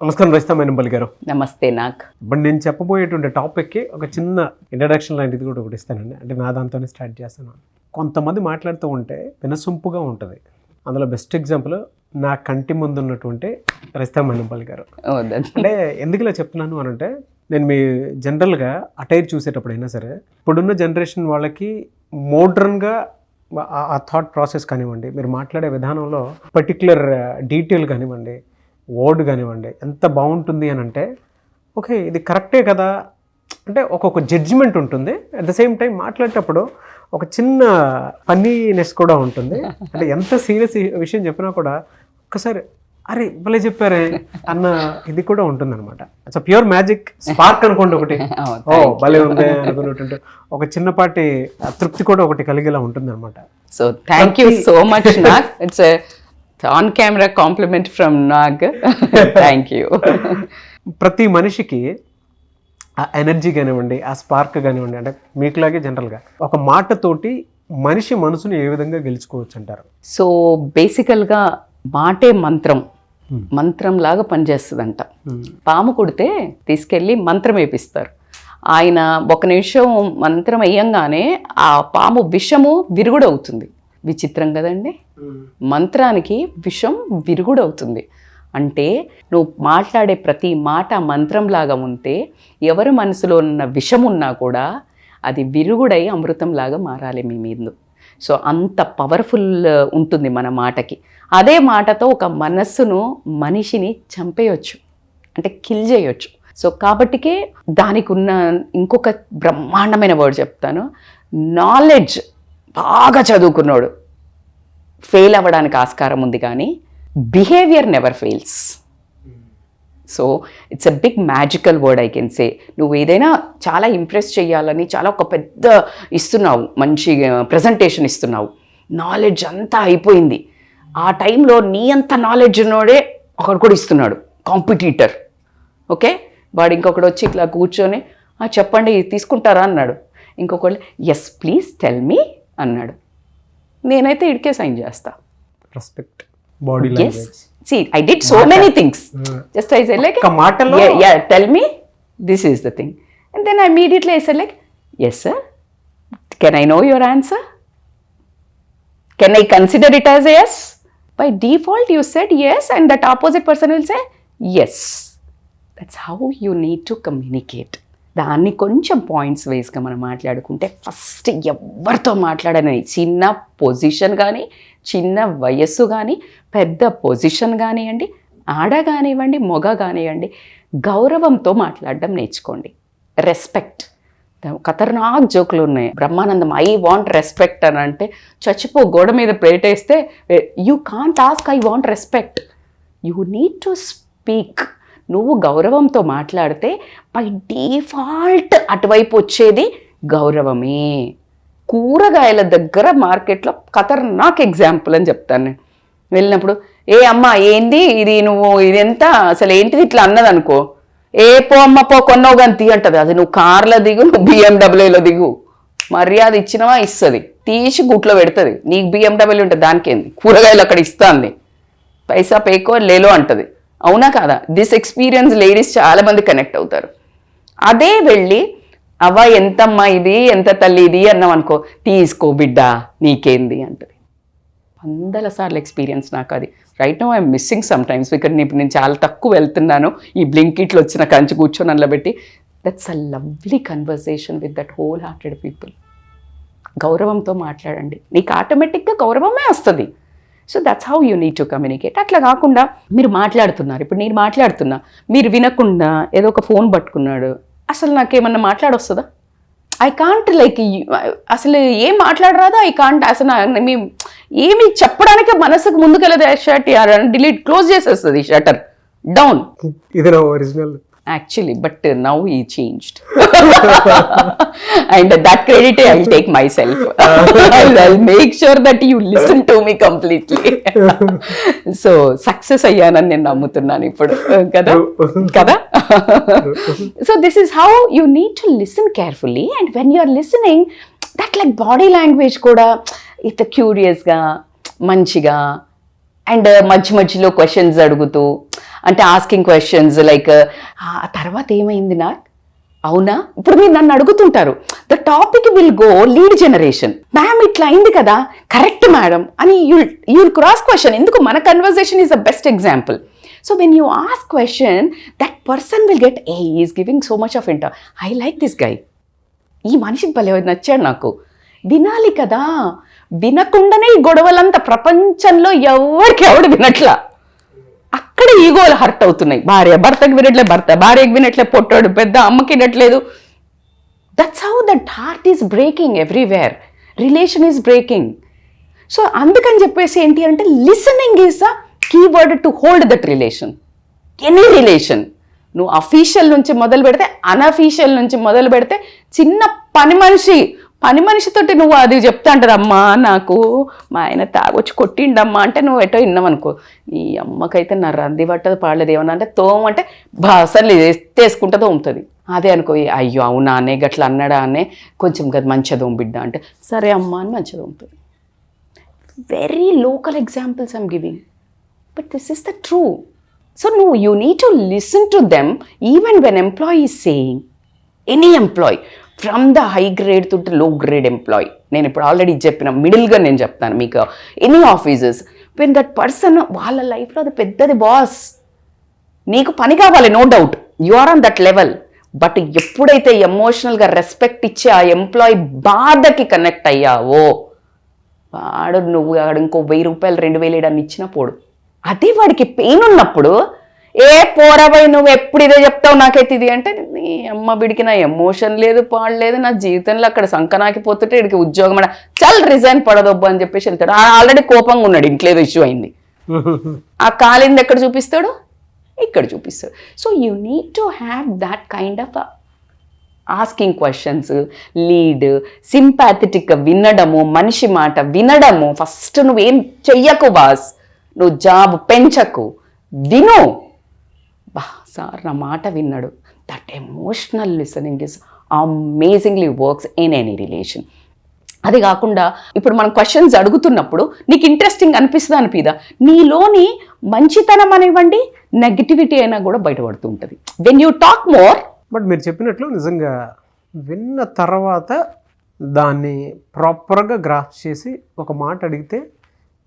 నమస్కారం రజిత మైనంపల్లి గారు. నమస్తే. నాకు ఇప్పుడు నేను చెప్పబోయేటువంటి టాపిక్కి ఒక చిన్న ఇంట్రడక్షన్ లాంటిది కూడా ఒకటి ఇస్తానండి. అంటే నా దాంతోనే స్టార్ట్ చేస్తాను. కొంతమంది మాట్లాడుతూ ఉంటే వినసొంపుగా ఉంటుంది. అందులో బెస్ట్ ఎగ్జాంపుల్ నా కంటి ముందు ఉన్నటువంటి రజిత మైనంపల్లి గారు. అంటే ఎందుకు ఇలా చెప్తున్నాను అని అంటే, నేను మీ జనరల్గా అటైర్ చూసేటప్పుడు అయినా సరే ఇప్పుడున్న జనరేషన్ వాళ్ళకి మోడ్రన్గా ఆ థాట్ ప్రాసెస్ కానివ్వండి, మీరు మాట్లాడే విధానంలో పర్టిక్యులర్ డీటెయిల్ కానివ్వండి, వర్డ్ కానివ్వండి, ఎంత బాగుంటుంది అని అంటే ఓకే ఇది కరెక్టే కదా అంటే ఒక్కొక్క జడ్జిమెంట్ ఉంటుంది. అట్ ద సేమ్ టైం మాట్లాడేటప్పుడు ఒక చిన్న ఫన్నీనెస్ కూడా ఉంటుంది. అంటే ఎంత సీరియస్ విషయం చెప్పినా కూడా ఒక్కసారి అరే భలే చెప్పారే అన్న ఇది కూడా ఉంటుంది అనమాట. ఇట్స్ ప్యూర్ మ్యాజిక్ స్పార్క్ అనుకోండి ఒకటి. ఓ భలే ఉంది అనుకున్నట్టు ఒక చిన్నపాటి తృప్తి కూడా ఒకటి కలిగేలా ఉంటుంది అనమాట. So thank you so much Nag. It's on camera compliment from Nag. Thank you. ప్రతి మనిషికి ఆ ఎనర్జీ కానివ్వండి, ఆ స్పార్క్ కానివ్వండి, అంటే మీకులాగే జనరల్గా ఒక మాటతోటి మనిషి మనసుని ఏ విధంగా గెలుచుకోవచ్చు అంటారు? సో బేసికల్గా మాటే మంత్రం లాగా పనిచేస్తుందంట. పాము కుడితే తీసుకెళ్ళి మంత్రం వేపిస్తారు. ఆయన ఒక నిమిషం మంత్రం వేయంగానే ఆ పాము విషము విరుగుడవుతుంది. విచిత్రం కదండి. మంత్రానికి విషం విరుగుడవుతుంది. అంటే నువ్వు మాట్లాడే ప్రతి మాట మంత్రంలాగా ఉంటే ఎవరి మనసులో ఉన్న విషం ఉన్నా కూడా అది విరుగుడై అమృతంలాగా మారాలి మీ మీద. సో అంత పవర్ఫుల్ ఉంటుంది మన మాటకి. అదే మాటతో ఒక మనస్సును, మనిషిని చంపేయచ్చు, అంటే కిల్ చేయొచ్చు. సో కాబట్టికే దానికి ఉన్న ఇంకొక బ్రహ్మాండమైన వర్డ్ చెప్తాను. నాలెడ్జ్ బాగా చదువుకున్నాడు ఫెయిల్ అవ్వడానికి ఆస్కారం ఉంది, కానీ behaviour never fails. So it's a big magical word I can say. నువ్వు ఏదైనా చాలా ఇంప్రెస్ చేయాలని చాలా ఒక పెద్ద ఇస్తున్నావు, మంచి ప్రజెంటేషన్ ఇస్తున్నావు, నాలెడ్జ్ అంతా అయిపోయింది. ఆ టైంలో నీ అంత నాలెడ్జ్ ఉన్నోడే ఒకడు కూడా ఇస్తున్నాడు, కాంపిటీటర్. ఓకే, వాడు ఇంకొకడు వచ్చి ఇట్లా కూర్చొని చెప్పండి తీసుకుంటారా అన్నాడు. ఇంకొకళ్ళు ఎస్ ప్లీజ్ టెల్ మీ అన్నాడు. నేనైతే ఇడికే సైన్ చేస్తా. Respect, body language. See, I did so many things. Just I said like, yeah, tell me, this is the thing. And then immediately I said like, yes sir, can I know your answer? Can I consider it as a yes? By default you said yes and that opposite person will say yes. That's how you need to communicate. దాన్ని కొంచెం points వేస్గా మనం మాట్లాడుకుంటే, first ఎవరితో మాట్లాడని చిన్న position కానీ, చిన్న వయస్సు కానీ, పెద్ద పొజిషన్ కానివ్వండి, ఆడ కానివ్వండి, మొగ కానివ్వండి, గౌరవంతో మాట్లాడడం నేర్చుకోండి. రెస్పెక్ట్. ఖతర్నాక్ జోకులు ఉన్నాయి. బ్రహ్మానందం ఐ వాంట్ రెస్పెక్ట్ అని అంటే చచ్చిపో, గోడ మీద ప్లేట్ వేస్తే you can't ask I want respect. You need to speak. నువ్వు గౌరవంతో మాట్లాడితే బై డిఫాల్ట్ అటువైపు వచ్చేది గౌరవమే. కూరగాయల దగ్గర మార్కెట్లో ఖతర్నాక్ ఎగ్జాంపుల్ అని చెప్తాను నేను. వెళ్ళినప్పుడు ఏ అమ్మ ఏంది ఇది, నువ్వు ఇది ఎంత అసలు ఏంటిది ఇట్లా అన్నదనుకో, ఏ పో అమ్మ పో కొన్నావు గంతి అంటది. అది నువ్వు కార్లో దిగు, నువ్వు బిఎండబ్ల్యూలో దిగు, మర్యాద ఇచ్చినవా ఇస్తుంది, తీసి గుట్లో పెడుతుంది. నీకు బిఎండబ్ల్యూ ఉంటుంది, దానికేంది, కూరగాయలు అక్కడ ఇస్తుంది, పైసా పేకో లేలో అంటది. అవునా కాదా? దిస్ ఎక్స్పీరియన్స్ లేడీస్ చాలా మంది కనెక్ట్ అవుతారు. అదే వెళ్ళి అవ్వ ఎంతమ్మా ఇది, ఎంత తల్లి ఇది అన్నాం అనుకో, తీసుకో బిడ్డ నీకేంది అంటది. 100 సార్లు ఎక్స్పీరియన్స్ నాకు అది. Right now I'm missing some times. ఇక్కడ నేను చాలా తక్కువ వెళ్తున్నాను. ఈ బ్లింకిట్లో వచ్చిన కంచి కూర్చొని అందులో పెట్టి, that's a lovely conversation with that whole hearted people. గౌరవంతో మాట్లాడండి, నీకు ఆటోమేటిక్గా గౌరవమే వస్తుంది. So that's how you need to communicate. అట్లా కాకుండా మీరు మాట్లాడుతున్నారు, ఇప్పుడు నేను మాట్లాడుతున్నా, మీరు వినకుండా ఏదో ఒక ఫోన్ పట్టుకున్నాడు, అసలు నాకేమన్నా మాట్లాడొస్తుందా? ఐ కాంట్ లైక్, అసలు ఏం మాట్లాడరాదా? ఐ కాంట్ అసలు ఏమి చెప్పడానికి మనసుకు ముందుకెళ్ళదు. షర్ట్ డిలీట్ క్లోజ్ చేసేస్తుంది, షటర్ డౌన్. ఇది నా original actually, but now he changed. And that credit I'll take myself. I'll make sure that you listen to me completely. So success ayyanani nenu nammutunnanu ippudu kada. So this is how you need to listen carefully, and when you are listening, that like body language kuda it curious ga manchiga, and మధ్య మధ్యలో questions అడుగుతూ అంటే asking questions like ఆ తర్వాత ఏమైంది నాకు, అవునా, ఇప్పుడు మీరు నన్ను అడుగుతుంటారు, the topic will go lead generation, ma'am ఇట్లా అయింది కదా, కరెక్ట్ మేడం అని యూల్ క్రాస్ క్వశ్చన్. ఎందుకు, మన conversation is the best example. So when you ask question, that person will get a is giving so much of inter, I like this guy, ఈ మనిషికి భలే నచ్చాడు నాకు. వినాలి కదా, వినకుండానే ఈ గొడవలంతా ప్రపంచంలో ఎవడు వినట్లా, అక్కడ ఈగోలు హర్ట్ అవుతున్నాయి. భార్య భర్తకి వినట్లే, భర్త భార్యకి వినట్లే, పొట్టాడు పెద్ద అమ్మకి వినట్లేదు. That's how that heart is breaking everywhere, relation is breaking. So అందుకని చెప్పేసి ఏంటి అంటే listening is the keyword to hold that relation. Any relation, నువ్వు అఫీషియల్ నుంచి మొదలు పెడితే, అన్అఫీషియల్ నుంచి మొదలు పెడితే, చిన్న పని మనిషితోటి నువ్వు అది చెప్తా అంటారు, అమ్మా నాకు మా ఆయన తాగొచ్చి కొట్టిండమ్మా అంటే నువ్వు ఎటో విన్నామనుకో, ఈ అమ్మకైతే నా రంది పట్టదు పాడలేదు, ఏమన్నా అంటే తోమంటే అసలు ఎత్తేసుకుంటే తోముతుంది. అదే అనుకో, అయ్యో అవునా అనే గట్లా అన్నాడా అనే, కొంచెం కదా మంచిగా తోము బిడ్డ అంటే, సరే అమ్మా అని మంచిగా తోముతుంది. Very local examples I'm giving, but this is the true. So నువ్వు you need to listen to them even when employee is saying, any employee from the high grade to low grade employee. నేను ఇప్పుడు already చెప్పిన మిడిల్గా నేను చెప్తాను మీకు, any offices when that person వాళ్ళ లైఫ్లో అది పెద్దది బాస్, నీకు పని కావాలి no doubt, you are on that level. But ఎప్పుడైతే ఎమోషనల్గా రెస్పెక్ట్ ఇచ్చి ఆ ఎంప్లాయీ బాధకి కనెక్ట్ అయ్యావో, నువ్వు ఇంకో 1000 రూపాయలు 2000 అని ఇచ్చినా పోడు. అదే వాడికి పెయిన్ ఉన్నప్పుడు, ఏ పోరాబాయ్ నువ్వు ఎప్పుడు ఇదే చెప్తావు నాకైతే ఇది అంటే, నీ అమ్మ బిడికి నా ఎమోషన్ లేదు పాడలేదు, నా జీవితంలో అక్కడ సంకనాకిపోతుంటే ఇడికి ఉద్యోగం అన్న చల్ రిజైన్ పడదొబ్బు అని చెప్పేసి వెళ్తాడు. ఆల్రెడీ కోపంగా ఉన్నాడు, ఇంట్లో ఏదో ఇష్యూ అయింది, ఆ కాలింది ఎక్కడ చూపిస్తాడు, ఇక్కడ చూపిస్తాడు. So you need to have that kind of asking questions, lead, సింపాథెటిక్గా వినడము, మనిషి మాట వినడము. ఫస్ట్ నువ్వేం చెయ్యకు బాస్, నువ్వు జాబ్ పెంచకు, విను. బా సార్ నా మాట విన్నాడు, that emotional listening is amazingly works in any relation. అది కాకుండా ఇప్పుడు మనం క్వశ్చన్స్ అడుగుతున్నప్పుడు నీకు ఇంట్రెస్టింగ్ అనిపిస్తుంది అనిపిదా, నీలోని మంచితనం అనివ్వండి నెగిటివిటీ అయినా కూడా బయటపడుతూ ఉంటుంది when you talk more. But మీరు చెప్పినట్లు నిజంగా విన్న తర్వాత దాన్ని ప్రాపర్గా గ్రాఫ్ చేసి ఒక మాట అడిగితే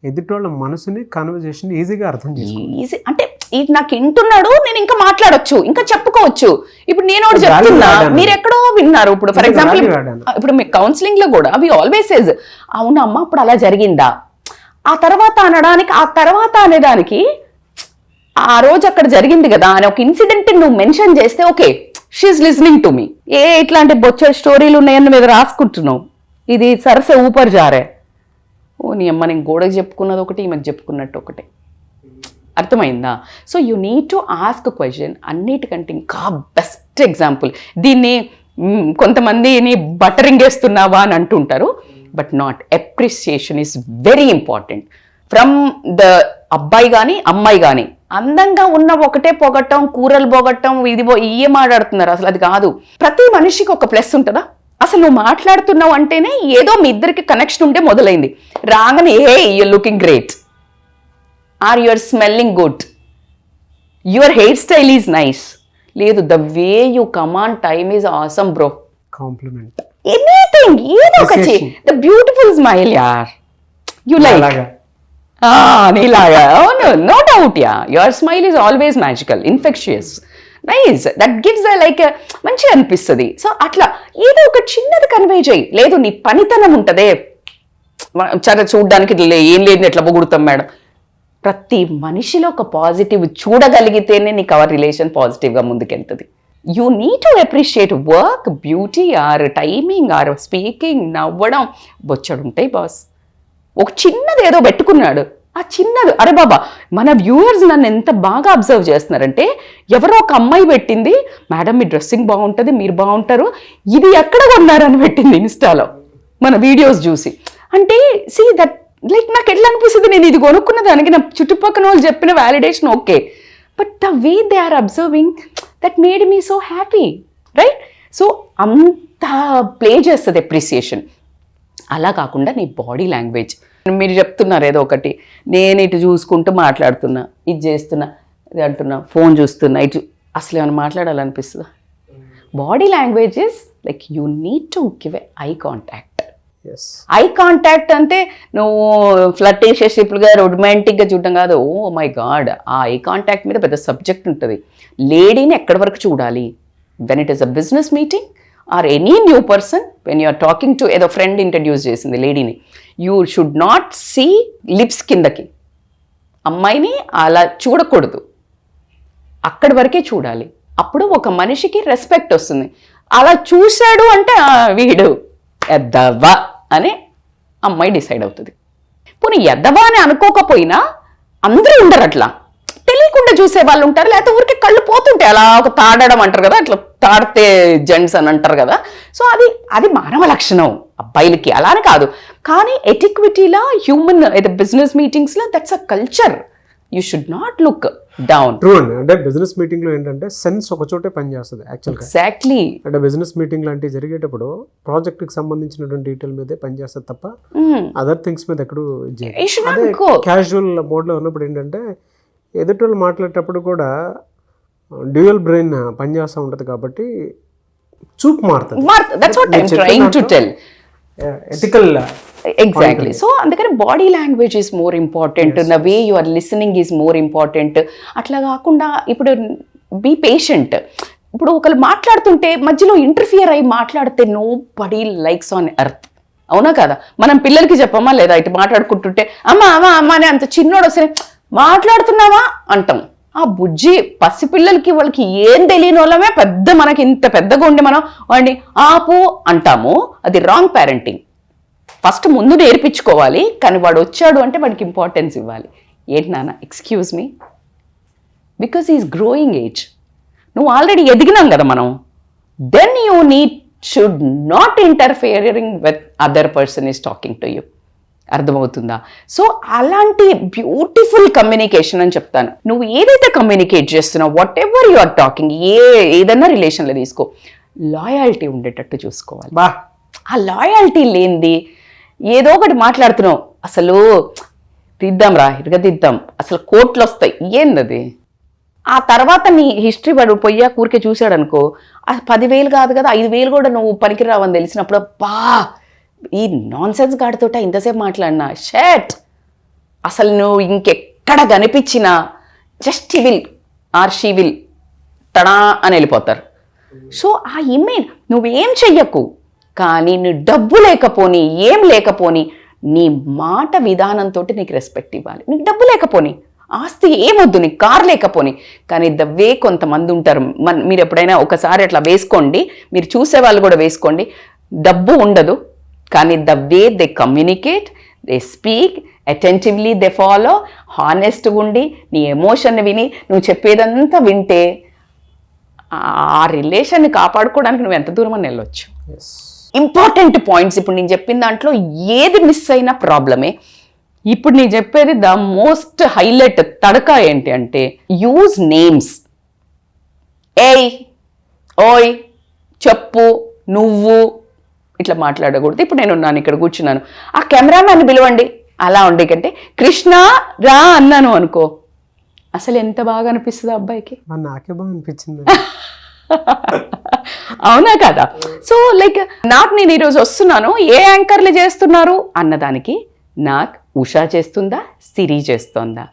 ఎదుటోళ్ళ మనసుని కన్వర్జేషన్ ఈజీగా అర్థం చేసుకోవాలి. ఈజీ అంటే ఇది నాకు వింటున్నాడు, నేను ఇంకా మాట్లాడొచ్చు, ఇంకా చెప్పుకోవచ్చు. ఇప్పుడు నేను ఒకటి చెప్తున్నా, మీరు ఎక్కడో విన్నారు. ఇప్పుడు ఫర్ ఎగ్జాంపుల్ ఇప్పుడు మీ కౌన్సిలింగ్ లో కూడా వి ఆల్వేస్ సేజ్, అవునమ్మా అప్పుడు అలా జరిగిందా, ఆ తర్వాత అనడానికి, ఆ తర్వాత అనేదానికి ఆ రోజు అక్కడ జరిగింది కదా అని ఒక ఇన్సిడెంట్ నువ్వు మెన్షన్ చేస్తే okay she's listening to me. ఇట్లాంటి బొచ్చ స్టోరీలు ఉన్నాయని మీద రాసుకుంటున్నావు, ఇది సరస ఊపర్ జారే, ఓ నీ అమ్మ నేను గోడకు చెప్పుకున్నది ఒకటి, ఈమెకు చెప్పుకున్నట్టు ఒకటి, అర్థమైందా? So you need to ask question. అన్నిటికంటే ఇంకా బెస్ట్ ఎగ్జాంపుల్, దీన్ని కొంతమందిని బటరింగ్ వేస్తున్నావా అని అంటుంటారు, but not. Appreciation is very important from the అబ్బాయి కానీ అమ్మాయి కానీ. అందంగా ఉన్న ఒకటే పొగట్టం, కూరలు పొగట్టం, ఇది ఇయ్యే మాట్లాడుతున్నారు, అసలు అది కాదు. ప్రతి మనిషికి ఒక ప్లస్ ఉంటుందా, అసలు నువ్వు మాట్లాడుతున్నావు అంటేనే ఏదో మీ ఇద్దరికి కనెక్షన్ ఉంటే మొదలైంది. రాగానే hey you're looking great, or you're smelling good, your hair style is nice, లేదు the way you command time is awesome bro, compliment, anything, ఏదో ఒకటి, ద బ్యూటిఫుల్ స్మైల్ యార్, యూ లైక్ నీలాగా, అవును no doubt yeah, your smile is always magical, infectious, nice, that gives like మంచిగా అనిపిస్తుంది. So అట్లా ఏదో ఒక చిన్నది కన్వే చేయి. లేదు నీ పనితనం ఉంటుందే, సరే చూడ్డానికి ఏం లేదు ఎట్లా పొగుడుతాం మేడం, ప్రతి మనిషిలో ఒక పాజిటివ్ చూడగలిగితేనే నీకు అవర్ రిలేషన్ పాజిటివ్గా ముందుకెళ్తుంది. You need to appreciate work, beauty, or timing, or speaking, నవ్వడం, బొచ్చడు ఉంటాయి బాస్. ఒక చిన్నది ఏదో పెట్టుకున్నాడు, ఆ చిన్నది, అరే బాబా మన వ్యూవర్స్ నన్ను ఎంత బాగా అబ్జర్వ్ చేస్తున్నారంటే, ఎవరో ఒక అమ్మాయి పెట్టింది, మేడం మీ డ్రెస్సింగ్ బాగుంటుంది, మీరు బాగుంటారు, ఇది ఎక్కడ కొన్నారని పెట్టింది ఇన్స్టాలో మన వీడియోస్ చూసి. అంటే సీ దట్ లైక్ నాకు ఎట్లా అనిపిస్తుంది, నేను ఇది కొనుక్కున్న దానికి నా చుట్టుపక్కల వాళ్ళు చెప్పిన validation okay, but the way they are observing that made me so happy, right? So అంత ప్లే చేస్తుంది అప్రిసియేషన్. అలా కాకుండా నీ బాడీ లాంగ్వేజ్, మీరు చెప్తున్నారు ఏదో ఒకటి, నేను ఇటు చూసుకుంటూ మాట్లాడుతున్నా, ఇది చేస్తున్నా, ఇది అంటున్నా, ఫోన్ చూస్తున్నా, ఇటు అసలు ఏమైనా మాట్లాడాలనిపిస్తుందా? Body language is like you need to give a eye contact. ఐ కాంటాక్ట్ అంటే నువ్వు ఫ్లర్టేషియస్గా రొమాంటిక్గా చూడడం కాదు. Oh my god, ah eye contact మీద పెద్ద సబ్జెక్ట్ ఉంటుంది. లేడీని ఎక్కడి వరకు చూడాలి? When it is a business meeting or any new person, when you're talking to, ఏదో ఫ్రెండ్ ఇంట్రడ్యూస్ చేసింది లేడీని, you should not see lips కిందకి. అమ్మాయిని అలా చూడకూడదు, అక్కడి వరకే చూడాలి. అప్పుడు ఒక మనిషికి రెస్పెక్ట్ వస్తుంది. అలా చూశాడు అంటే వీడు ఎద్దవా అని అమ్మాయి డిసైడ్ అవుతుంది. పోనీ ఎద్దవా అని అనుకోకపోయినా అందరూ ఉండరు అట్లా, తెలియకుండా చూసే వాళ్ళు ఉంటారు, లేకపోతే ఊరికి కళ్ళు పోతుంటాయి, అలా ఒక తాడడం అంటారు కదా, అట్లా తాడితే జెంట్స్ అని అంటారు కదా. సో అది మానవ లక్షణం అబ్బాయిలకి, అలానే కాదు. కానీ ఎటిక్విటీలా హ్యూమన్ బిజినెస్ మీటింగ్స్లో that's a culture. You should not look down. True అండి. అంటే బిజినెస్ మీటింగ్ లో ఏంటంటే సెన్స్ ఒక చోటే పనిచేస్తుంది యాక్చువల్గా. ఎగ్జాక్ట్లీ. అంటే బిజినెస్ మీటింగ్ లాంటివి జరిగేటప్పుడు ప్రాజెక్ట్ కి సంబంధించినటువంటి డీటెయిల్ మీదే పనిచేస్తుంది తప్ప అదర్ థింగ్స్ మీద ఎక్కడూ అదే క్యాజువల్ మోడ్ లో ఉన్నప్పుడు ఏంటంటే ఎదుటి వాళ్ళు మాట్లాడేటప్పుడు కూడా డ్యూయల్ బ్రెయిన్ పనిచేస్తూ ఉంటుంది కాబట్టి చూపు మారుతుంది. ఎథికల్. ఎగ్జాక్ట్లీ. సో అందుకని body language is more important, the way you are listening is more important. అట్లా కాకుండా ఇప్పుడు బీ పేషెంట్. ఇప్పుడు ఒకరు మాట్లాడుతుంటే మధ్యలో ఇంటర్ఫియర్ అయ్యి మాట్లాడితే nobody likes on earth. అవునా కదా? మనం పిల్లలకి చెప్పమా లేదా? ఇటు మాట్లాడుకుంటుంటే అమ్మ అమ్మ అమ్మ అని అంత చిన్నోడు వస్తే మాట్లాడుతున్నావా అంటాం. ఆ బుజ్జి పసిపిల్లలకి వాళ్ళకి ఏం తెలియని వాళ్ళమే మనకి ఇంత పెద్దగా ఉండి మనం వాడిని ఆపు అంటాము. అది రాంగ్ పేరెంటింగ్. ఫస్ట్ ముందు నేర్పించుకోవాలి, కానీ వాడు వచ్చాడు అంటే వాడికి ఇంపార్టెన్స్ ఇవ్వాలి. ఏంటి నాన్న, excuse me, because is growing age. నువ్వు ఆల్రెడీ ఎదిగినాం కదా మనం. Then you should not interfering with other person is talking to you. అర్థమవుతుందా? సో అలాంటి బ్యూటిఫుల్ కమ్యూనికేషన్ అని చెప్తాను. నువ్వు ఏదైతే కమ్యూనికేట్ చేస్తున్నావు, whatever you are talking, ఏదన్నా రిలేషన్లో తీసుకో, లాయాలిటీ ఉండేటట్టు చూసుకోవాలి. ఆ లాయాలిటీ లేనిది ఏదో ఒకటి మాట్లాడుతున్నావు, అసలు తీద్దాం రా ఇరుగా తీద్దాం, అసలు కోట్లు వస్తాయి, ఏందది? ఆ తర్వాత నీ హిస్టరీ వాడు పోయా కూరికే చూశాడు అనుకో, 10,000 కాదు కదా 5,000 కూడా నువ్వు పనికిరావని తెలిసినప్పుడు ఈ నాన్ సెన్స్ గాడితోట ఇంతసేపు మాట్లాడినా షట్, అసలు నువ్వు ఇంకెక్కడ కనిపించినా just will or she will ta-da అని వెళ్ళిపోతారు. సో ఆ ఇమేజ్ నువ్వేం చెయ్యకు, కానీ నీ డబ్బు లేకపోని ఏం లేకపోని నీ మాట విధానంతో నీకు రెస్పెక్ట్ ఇవ్వాలి. నీకు డబ్బు లేకపోని, ఆస్తి ఏమొద్దు, నీకు కార్ లేకపోని, కానీ ద వే కొంతమంది ఉంటారు. మీరు ఎప్పుడైనా ఒకసారి అట్లా వేసుకోండి, మీరు చూసే వాళ్ళు కూడా వేసుకోండి. డబ్బు ఉండదు, కానీ the way they communicate, they speak, attentively they follow, హానెస్ట్గా ఉండి నీ ఎమోషన్ విని నువ్వు చెప్పేదంతా వింటే ఆ రిలేషన్ని కాపాడుకోవడానికి నువ్వు ఎంత దూరం అని వెళ్ళొచ్చు. ఇంపార్టెంట్ పాయింట్స్ ఇప్పుడు నేను చెప్పిన దాంట్లో ఏది మిస్ అయినా ప్రాబ్లమే. ఇప్పుడు నేను చెప్పేది ద మోస్ట్ హైలైట్ తడక ఏంటి అంటే యూజ్ నేమ్స్. ఏయ్, ఓయ్, చెప్పు, నువ్వు ఇట్లా మాట్లాడకూడదు. ఇప్పుడు నేను ఉన్నాను ఇక్కడ కూర్చున్నాను, ఆ కెమెరామ్యాన్ని పిలవండి అలా ఉండే కంటే కృష్ణ రా అన్నాను అనుకో, అసలు ఎంత బాగా అనిపిస్తుంది అబ్బాయికి. నాకే బాగా అనిపించింది. అవునా కదా? సో లైక్ నాకు నేను ఈరోజు వస్తున్నాను, ఏ యాంకర్లు చేస్తున్నారు అన్నదానికి నాకు ఉషా చేస్తుందా, సిరి చేస్తుందా?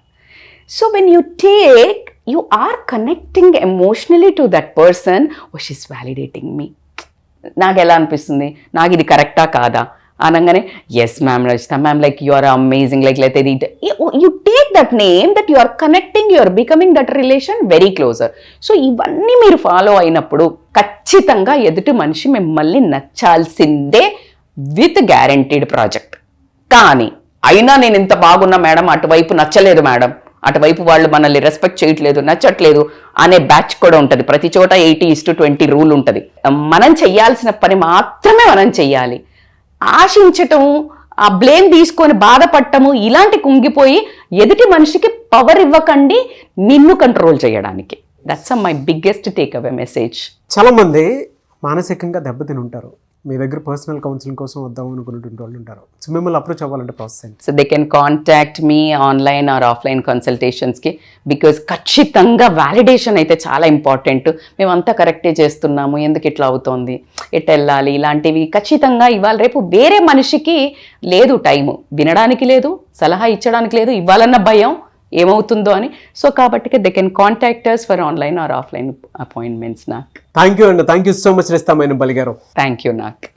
So when you take, you are connecting emotionally to that person, oh she's validating me. నాకు ఎలా అనిపిస్తుంది, నాకు ఇది కరెక్టా కాదా అనగానే yes ma'am Rachita ma'am, like you are amazing, like లేకపోతే you take that name, that you are connecting, you are becoming that relation very closer. So ఇవన్నీ మీరు ఫాలో అయినప్పుడు ఖచ్చితంగా ఎదుటి మనిషి మిమ్మల్ని నచ్చాల్సిందే విత్ గ్యారంటీడ్ ప్రాజెక్ట్. కానీ అయినా నేను ఇంత బాగున్నా మేడం, అటువైపు నచ్చలేదు మేడం, అటువైపు వాళ్ళు మనల్ని రెస్పెక్ట్ చేయట్లేదు, నచ్చట్లేదు అనే బ్యాచ్ కూడా ఉంటుంది. ప్రతి చోట 80:20 రూల్ ఉంటుంది. మనం చెయ్యాల్సిన పని మాత్రమే మనం చెయ్యాలి. ఆశించటం, ఆ బ్లేమ్ తీసుకొని బాధపడటము, ఇలాంటి కుంగిపోయి ఎదుటి మనిషికి పవర్ ఇవ్వకండి నిన్ను కంట్రోల్ చేయడానికి. That's my biggest take away message. చాలా మంది మానసికంగా దెబ్బతిని ఉంటారు. మీ దగ్గర పర్సనల్ కౌన్సిలింగ్ కోసం వద్దాం అనుకున్నటువంటి వాళ్ళు ఉంటారు. సో మిమ్మల్ని అప్రోచ్ అవ్వాలంటే ప్రాసెస్ ఏంటి? So they can contact me online or offline కన్సల్టేషన్స్కి. బికాజ్ ఖచ్చితంగా వ్యాలిడేషన్ అయితే చాలా ఇంపార్టెంట్. మేమంతా కరెక్టే చేస్తున్నాము, ఎందుకు ఇట్లా అవుతోంది, ఎట్లా వెళ్ళాలి, ఇలాంటివి ఖచ్చితంగా ఇవాళ రేపు వేరే మనిషికి లేదు టైము, వినడానికి లేదు, సలహా ఇచ్చడానికి లేదు, ఇవ్వాలన్న భయం ఏమవుతుందో అని. సో కాబట్టి they can contact us for online or offline appointments. నాకు థ్యాంక్ యూ అండి. Thank you so much Resta Mynampally గారు. Thank you. నాకు